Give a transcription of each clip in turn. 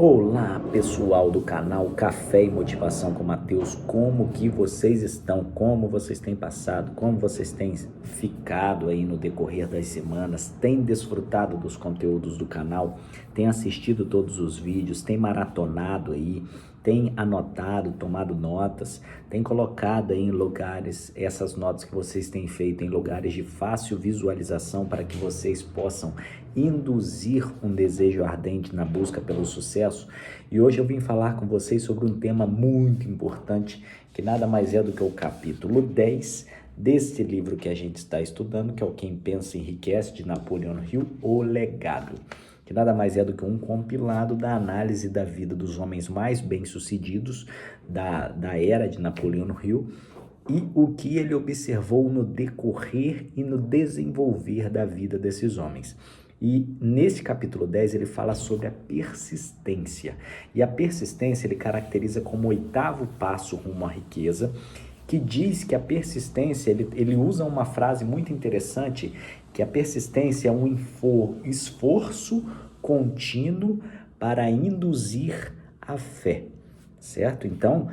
Olá, pessoal do canal Café e Motivação com Matheus. Como que vocês estão? Como vocês têm passado? Como vocês têm ficado aí no decorrer das semanas? Têm desfrutado dos conteúdos do canal? Têm assistido todos os vídeos? Têm maratonado aí? Tem anotado, tomado notas, tem colocado aí em lugares, essas notas que vocês têm feito em lugares de fácil visualização para que vocês possam induzir um desejo ardente na busca pelo sucesso. E hoje eu vim falar com vocês sobre um tema muito importante, que nada mais é do que o capítulo 10 deste livro que a gente está estudando, que é o Quem Pensa Enriquece, de Napoleon Hill, O Legado. Que nada mais é do que um compilado da análise da vida dos homens mais bem-sucedidos da era de Napoleon Hill e o que ele observou no decorrer e no desenvolver da vida desses homens. E nesse capítulo 10 ele fala sobre a persistência. E a persistência ele caracteriza como o 8º passo rumo à riqueza, que diz que a persistência, ele usa uma frase muito interessante, que a persistência é um esforço contínuo para induzir a fé, certo? Então,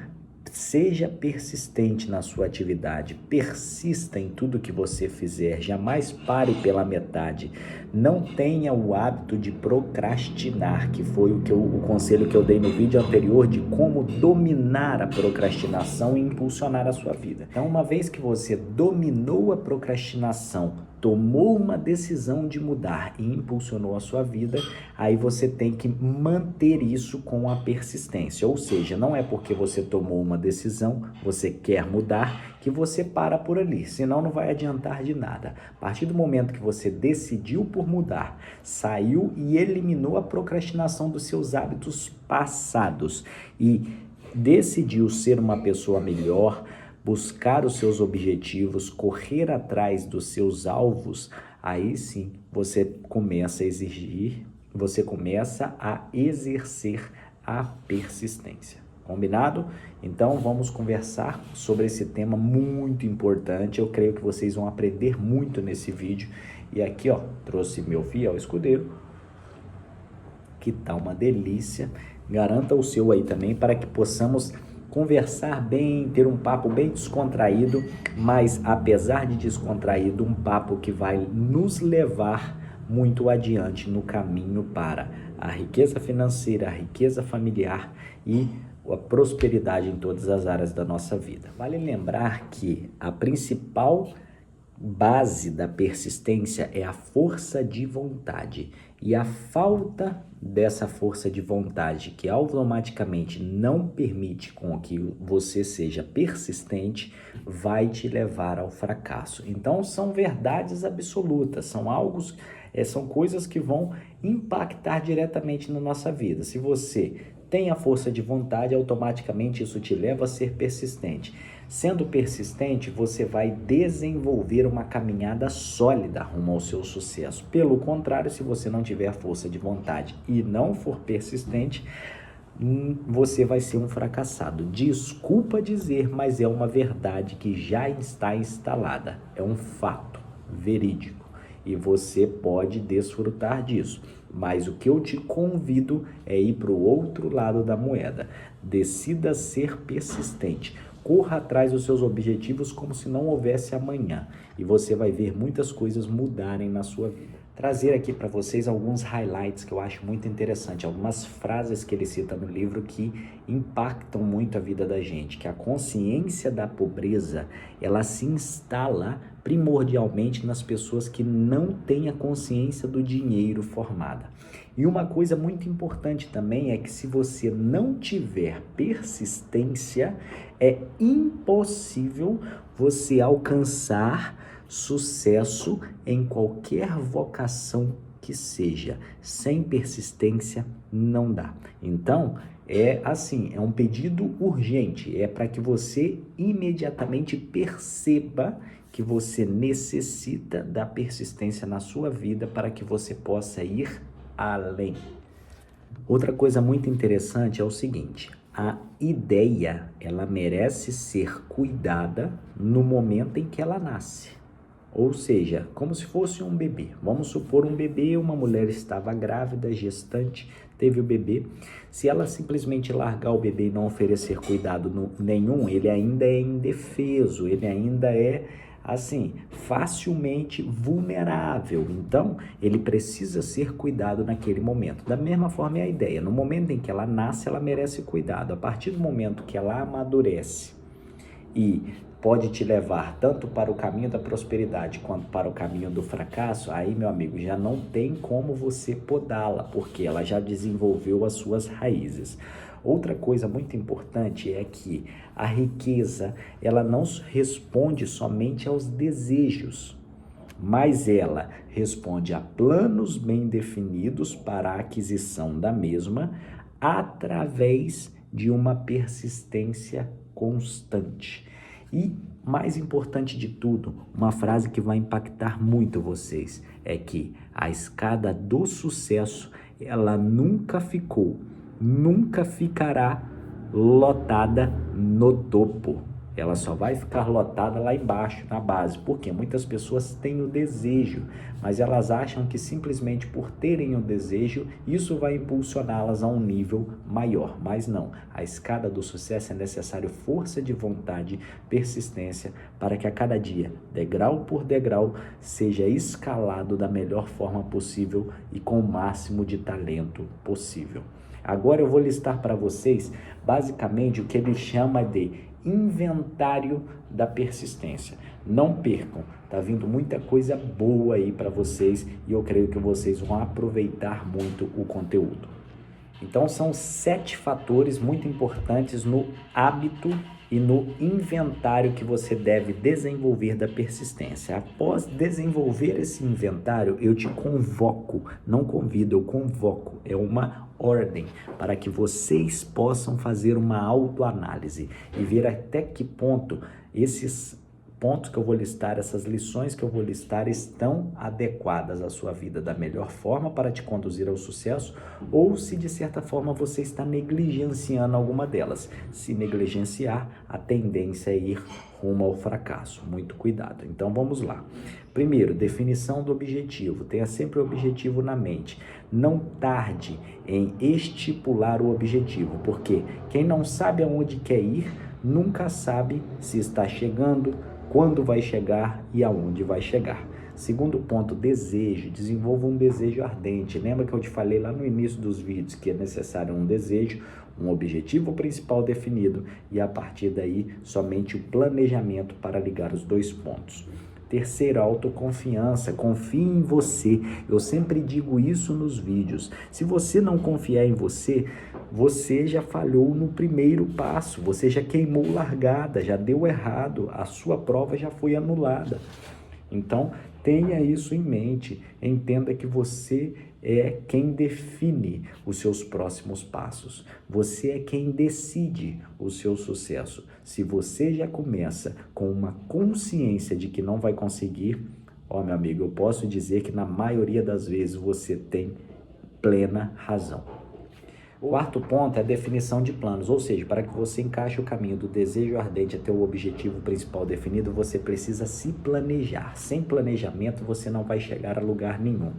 seja persistente na sua atividade, persista em tudo que você fizer, jamais pare pela metade, não tenha o hábito de procrastinar, que foi o conselho que eu dei no vídeo anterior de como dominar a procrastinação e impulsionar a sua vida. Então, uma vez que você dominou a procrastinação, tomou uma decisão de mudar e impulsionou a sua vida, aí você tem que manter isso com a persistência. Ou seja, não é porque você tomou uma decisão, você quer mudar, que você para por ali, senão não vai adiantar de nada. A partir do momento que você decidiu por mudar, saiu e eliminou a procrastinação dos seus hábitos passados e decidiu ser uma pessoa melhor, buscar os seus objetivos, correr atrás dos seus alvos, aí sim você começa a exercer a persistência. Combinado? Então vamos conversar sobre esse tema muito importante. Eu creio que vocês vão aprender muito nesse vídeo. E aqui, ó, trouxe meu fiel escudeiro, que tá uma delícia. Garanta o seu aí também para que possamos conversar bem, ter um papo bem descontraído, mas apesar de descontraído, um papo que vai nos levar muito adiante no caminho para a riqueza financeira, a riqueza familiar e a prosperidade em todas as áreas da nossa vida. Vale lembrar que a principal base da persistência é a força de vontade, e a falta dessa força de vontade, que automaticamente não permite com que você seja persistente, vai te levar ao fracasso. Então são verdades absolutas, são coisas que vão impactar diretamente na nossa vida. Se você tem a força de vontade, automaticamente isso te leva a ser persistente. Sendo persistente, você vai desenvolver uma caminhada sólida rumo ao seu sucesso. Pelo contrário, se você não tiver força de vontade e não for persistente, você vai ser um fracassado. Desculpa dizer, mas é uma verdade que já está instalada. É um fato verídico e você pode desfrutar disso. Mas o que eu te convido é ir para o outro lado da moeda. Decida ser persistente. Corra atrás dos seus objetivos como se não houvesse amanhã. E você vai ver muitas coisas mudarem na sua vida. Trazer aqui para vocês alguns highlights que eu acho muito interessante. Algumas frases que ele cita no livro que impactam muito a vida da gente. Que a consciência da pobreza, ela se instala primordialmente nas pessoas que não têm a consciência do dinheiro formada. E uma coisa muito importante também é que se você não tiver persistência, é impossível você alcançar sucesso em qualquer vocação que seja. Sem persistência não dá. Então, é um pedido urgente, é para que você imediatamente perceba que você necessita da persistência na sua vida para que você possa ir além. Outra coisa muito interessante é o seguinte: a ideia, ela merece ser cuidada no momento em que ela nasce. Ou seja, como se fosse um bebê. Vamos supor um bebê, uma mulher estava grávida, gestante, teve o bebê. Se ela simplesmente largar o bebê e não oferecer cuidado nenhum, ele ainda é indefeso, ele ainda é, assim, facilmente vulnerável. Então, ele precisa ser cuidado naquele momento. Da mesma forma é a ideia. No momento em que ela nasce, ela merece cuidado. A partir do momento que ela amadurece e pode te levar tanto para o caminho da prosperidade quanto para o caminho do fracasso, aí, meu amigo, já não tem como você podá-la, porque ela já desenvolveu as suas raízes. Outra coisa muito importante é que a riqueza, ela não responde somente aos desejos, mas ela responde a planos bem definidos para a aquisição da mesma através de uma persistência constante. E, mais importante de tudo, uma frase que vai impactar muito vocês, é que a escada do sucesso, ela nunca ficou, nunca ficará lotada no topo. Ela só vai ficar lotada lá embaixo, na base, porque muitas pessoas têm o desejo, mas elas acham que simplesmente por terem o desejo, isso vai impulsioná-las a um nível maior, mas não. A escada do sucesso é necessário força de vontade, persistência, para que a cada dia, degrau por degrau, seja escalado da melhor forma possível e com o máximo de talento possível. Agora eu vou listar para vocês, basicamente, o que ele chama de inventário da persistência. Não percam, tá vindo muita coisa boa aí para vocês e eu creio que vocês vão aproveitar muito o conteúdo. Então são 7 fatores muito importantes no hábito e no inventário que você deve desenvolver da persistência. Após desenvolver esse inventário, eu te convoco, não convido, eu convoco, é uma ordem para que vocês possam fazer uma autoanálise e ver até que ponto esses pontos que eu vou listar, essas lições que eu vou listar estão adequadas à sua vida da melhor forma para te conduzir ao sucesso ou se de certa forma você está negligenciando alguma delas. Se negligenciar, a tendência é ir rumo ao fracasso. Muito cuidado. Então vamos lá. Primeiro, definição do objetivo. Tenha sempre o objetivo na mente. Não tarde em estipular o objetivo, porque quem não sabe aonde quer ir, nunca sabe se está chegando, quando vai chegar e aonde vai chegar. Segundo ponto, desejo. Desenvolva um desejo ardente. Lembra que eu te falei lá no início dos vídeos que é necessário um desejo, um objetivo principal definido e a partir daí somente o planejamento para ligar os dois pontos. Terceiro, autoconfiança. Confie em você. Eu sempre digo isso nos vídeos. Se você não confiar em você, você já falhou no primeiro passo. Você já queimou largada, já deu errado. A sua prova já foi anulada. Então, tenha isso em mente. Entenda que você é quem define os seus próximos passos. Você é quem decide o seu sucesso. Se você já começa com uma consciência de que não vai conseguir, meu amigo, eu posso dizer que na maioria das vezes você tem plena razão. O quarto ponto é a definição de planos, ou seja, para que você encaixe o caminho do desejo ardente até o objetivo principal definido, você precisa se planejar. Sem planejamento, você não vai chegar a lugar nenhum.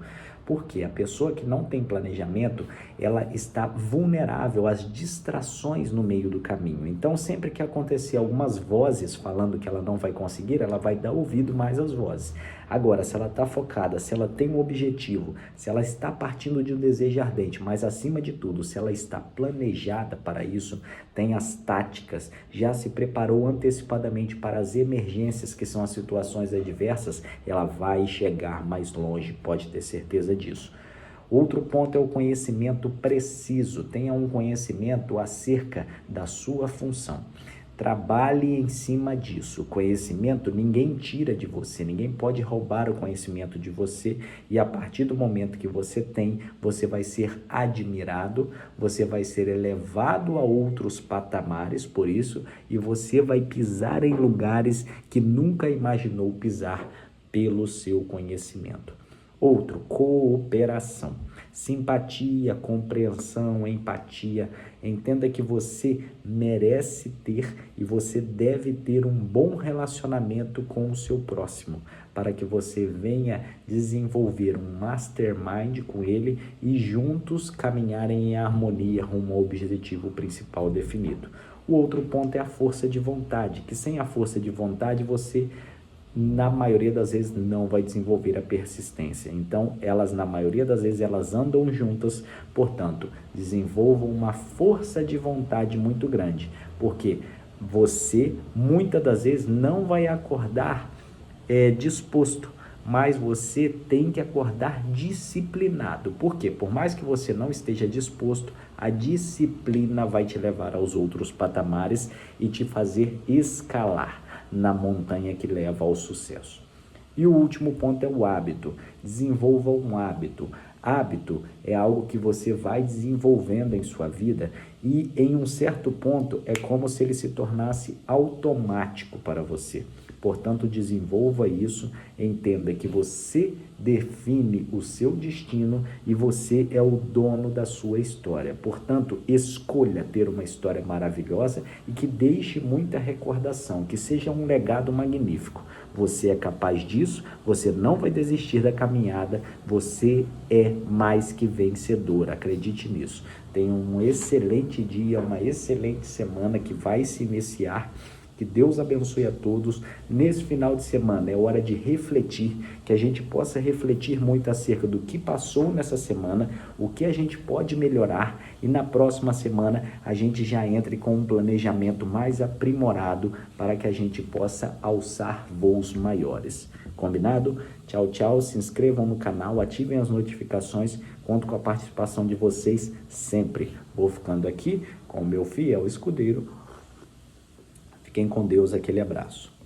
Porque a pessoa que não tem planejamento, ela está vulnerável às distrações no meio do caminho. Então, sempre que acontecer algumas vozes falando que ela não vai conseguir, ela vai dar ouvido mais às vozes. Agora, se ela está focada, se ela tem um objetivo, se ela está partindo de um desejo ardente, mas acima de tudo, se ela está planejada para isso, tem as táticas, já se preparou antecipadamente para as emergências que são as situações adversas, ela vai chegar mais longe, pode ter certeza disso. Outro ponto é o conhecimento preciso. Tenha um conhecimento acerca da sua função. Trabalhe em cima disso. O conhecimento ninguém tira de você, ninguém pode roubar o conhecimento de você e a partir do momento que você tem, você vai ser admirado, você vai ser elevado a outros patamares por isso e você vai pisar em lugares que nunca imaginou pisar pelo seu conhecimento. Outro, cooperação. Simpatia, compreensão, empatia. Entenda que você merece ter e você deve ter um bom relacionamento com o seu próximo, para que você venha desenvolver um mastermind com ele e juntos caminharem em harmonia rumo ao objetivo principal definido. O outro ponto é a força de vontade, que sem a força de vontade você, na maioria das vezes, não vai desenvolver a persistência. Então, na maioria das vezes, elas andam juntas, portanto, desenvolvam uma força de vontade muito grande, porque você, muitas das vezes, não vai acordar disposto, mas você tem que acordar disciplinado. Por quê? Por mais que você não esteja disposto, a disciplina vai te levar aos outros patamares e te fazer escalar na montanha que leva ao sucesso. E o último ponto é o hábito. Desenvolva um hábito. Hábito é algo que você vai desenvolvendo em sua vida e em um certo ponto é como se ele se tornasse automático para você. Portanto, desenvolva isso, entenda que você define o seu destino e você é o dono da sua história. Portanto, escolha ter uma história maravilhosa e que deixe muita recordação, que seja um legado magnífico. Você é capaz disso, você não vai desistir da caminhada, você é mais que vencedor, acredite nisso. Tenha um excelente dia, uma excelente semana que vai se iniciar. Que Deus abençoe a todos. Nesse final de semana é hora de refletir, que a gente possa refletir muito acerca do que passou nessa semana, o que a gente pode melhorar e na próxima semana a gente já entre com um planejamento mais aprimorado para que a gente possa alçar voos maiores. Combinado? Tchau, tchau. Se inscrevam no canal, ativem as notificações. Conto com a participação de vocês sempre. Vou ficando aqui com o meu fiel escudeiro. Fiquem com Deus, aquele abraço.